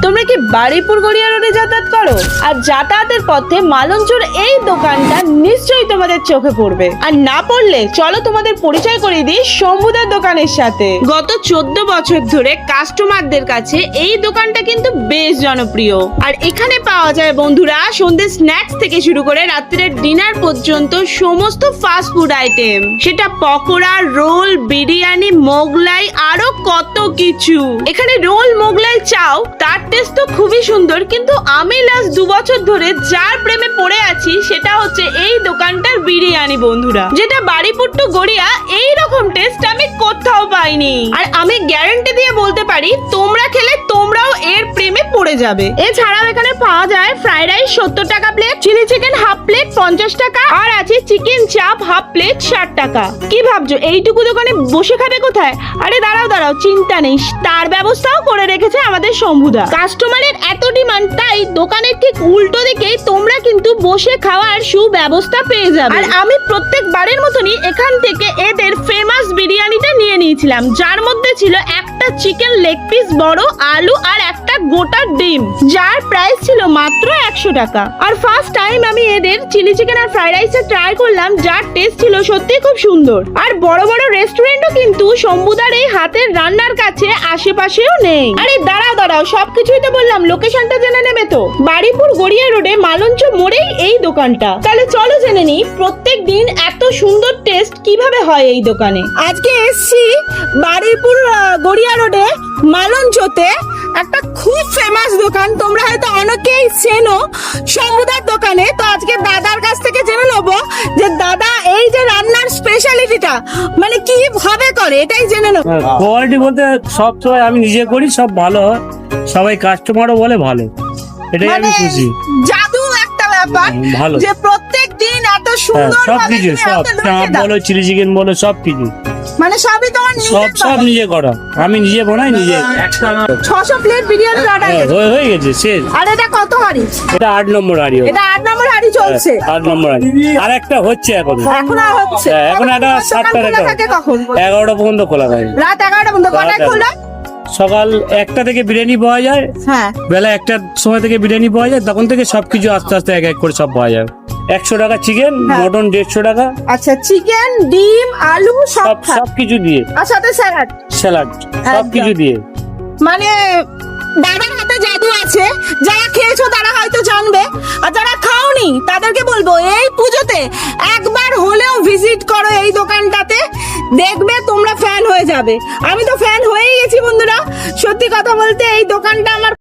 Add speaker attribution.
Speaker 1: তোমরা কি বারুইপুর গড়িয়া রোডে যাতায়াত করো? আর যাতায়াতের পথে মালঞ্চর এই দোকানটা নিশ্চয়ই তোমাদের চোখে পড়বে। আর না পড়লে চলো তোমাদের পরিচয় করিয়ে দিই শম্ভুদার দোকানের সাথে। গত 14 বছর ধরে কাস্টমারদের কাছে এই দোকানটা কিন্তু বেশ জনপ্রিয়। আর এখানে পাওয়া যায় বন্ধুরা সন্ধ্যে স্ন্যাক্স থেকে শুরু করে রাত্রের ডিনার পর্যন্ত সমস্ত ফাস্ট ফুড আইটেম, সেটা পকোড়া, রোল, বিরিয়ানি, মোগলাই, আরো কত কিছু। এখানে রোল, মোগলাই, চাও, তার টেস্ট তো খুবই সুন্দর। কিন্তু আমি লাস্ট 2 বছর ধরে যার প্রেমে পড়ে আছি সেটা হচ্ছে এই দোকানটার বিরিয়ানি বন্ধুরা, যেটা বারুইপুর টু গড়িয়া এইরকম টেস্ট আমি কোথাও পাইনি। আর আমি গ্যারান্টি দিয়ে বলতে পারি তোমরা খেলে তোমরাও এর প্রেমে পড়ে যাবে। এছাড়াও এখানে পাওয়া যায় ফ্রাইড রাইস 70 টাকা plate, chilli chicken half plate 50 টাকা, আর আছে চিকেন চাপ হাফ প্লেট 60 টাকা। কি ভাবছো এইটুকু দোকানে বসে খাবে কোথায়? আরে দাঁড়াও দাঁড়াও, চিন্তা নেই, তার ব্যবস্থাও করে রেখেছে আমাদের শম্ভুদা। কাস্টমারের এত ডিমান্ড, তাই দোকানের ঠিক উল্টো দিকেই তোমরা কিন্তু বসে খাওয়ার সুব্যবস্থা পেয়ে যাবে। আর আমি প্রত্যেকবারের মতনই এখান থেকে এদের ফেমাস বিরিয়ানিটা নিয়ে নিয়েছিলাম, যার মধ্যে ছিল একটা চিকেন লেগ পিস বড়, আলু আর একটা গোটা ডিম, যার প্রাইস ছিল মাত্র 100 টাকা। আর ফার্স্ট টাইম আমি এদের চিলি চিকেন আর ফ্রাইড রাইসটা ট্রাই করলাম, যার টেস্ট ছিল সত্যি খুব সুন্দর। আর বড় বড় রেস্টুরেন্টও কিন্তু শম্ভুদার এই হাতের রান্নার কাছে আশেপাশেও নেই। আরে দাঁড়াও দাঁড়াও, সবকিছুই তো বললাম, লোকেশনটা জেনে নেবে তো। বারুইপুর গড়িয়া রোডে মালঞ্চ মোড়েই এই দোকানটা। তাহলে চলো জেনে নিই প্রত্যেক দিন এত সুন্দর টেস্ট কিভাবে হয় এই দোকানে। আজকে এসছি বারুইপুর গড়িয়া রোডে মালঞ্চতে, একটা খুব ফেমাস দোকান, তোমরা হয়তো অনেকেই চেনো শম্ভুদার দোকানে। তো আজকে দাদার কাছ থেকে জেনে নেবো যে দাদা এই যে রান্নার স্পেশালিটিটা মানে কি ভাবে করে, এটাই জেনে নেবো।
Speaker 2: কোয়ালিটি বলতে সব সময় আমি নিজে করি, সব ভালো হয়, সবাই কাস্টমারও বলে ভালো, এটাই আমি খুশি।
Speaker 1: জাদু একটা ব্যাপার
Speaker 2: ভালো,
Speaker 1: যে প্রত্যেক দিন এত সুন্দর
Speaker 2: সবকিছু, সব চাপ বলো, চিলি চিকেন বলো, সবকিছু
Speaker 1: মানে সবই তোমার
Speaker 2: সব নিজে করা, আমি নিজে বানাই নিজে।
Speaker 1: 600 প্লেট বিরিয়ানি অর্ডার
Speaker 2: হয়ে গেছে শেষ।
Speaker 1: আর এটা কত হাড়ি?
Speaker 2: এটা 8 নম্বর হাড়ি,
Speaker 1: এটা 8 নম্বর হাড়ি চলছে।
Speaker 2: 8 নম্বর হাড়ি, আর একটা হচ্ছে এখন
Speaker 1: আর হচ্ছে
Speaker 2: এখন একটা 7টা
Speaker 1: থাকে কখন?
Speaker 2: 11টা পর্যন্ত খোলা থাকে,
Speaker 1: রাত 11টা পর্যন্ত। কটায় খোলা?
Speaker 2: সকাল 1টা থেকে বিরিয়ানি পাওয়া যায়,
Speaker 1: হ্যাঁ
Speaker 2: বেলা 1টার সময় থেকে বিরিয়ানি পাওয়া যায়, তখন থেকে সবকিছু আস্তে আস্তে এক এক করে সব পাওয়া যায়। 100 টাকা চিকেন, মটন 150 টাকা।
Speaker 1: আচ্ছা, চিকেন, ডিম, আলু
Speaker 2: সবকিছু দিয়ে,
Speaker 1: আর সাথে স্যালাড
Speaker 2: সবকিছু দিয়ে।
Speaker 1: মানে দাদার হাতে জাদু আছে। যারা খেয়েছো তারা হয়তো জানবে, আর যারা খাওনি তাদেরকে বলবো এই পুজোতে একবার হলেও ভিজিট করো এই দোকানটাতে, দেখবে তোমরা ফ্যান হয়ে যাবে। আমি তো ফ্যান হয়েই গেছি বন্ধুরা। সত্যি কথা বলতে এই দোকানটা আমার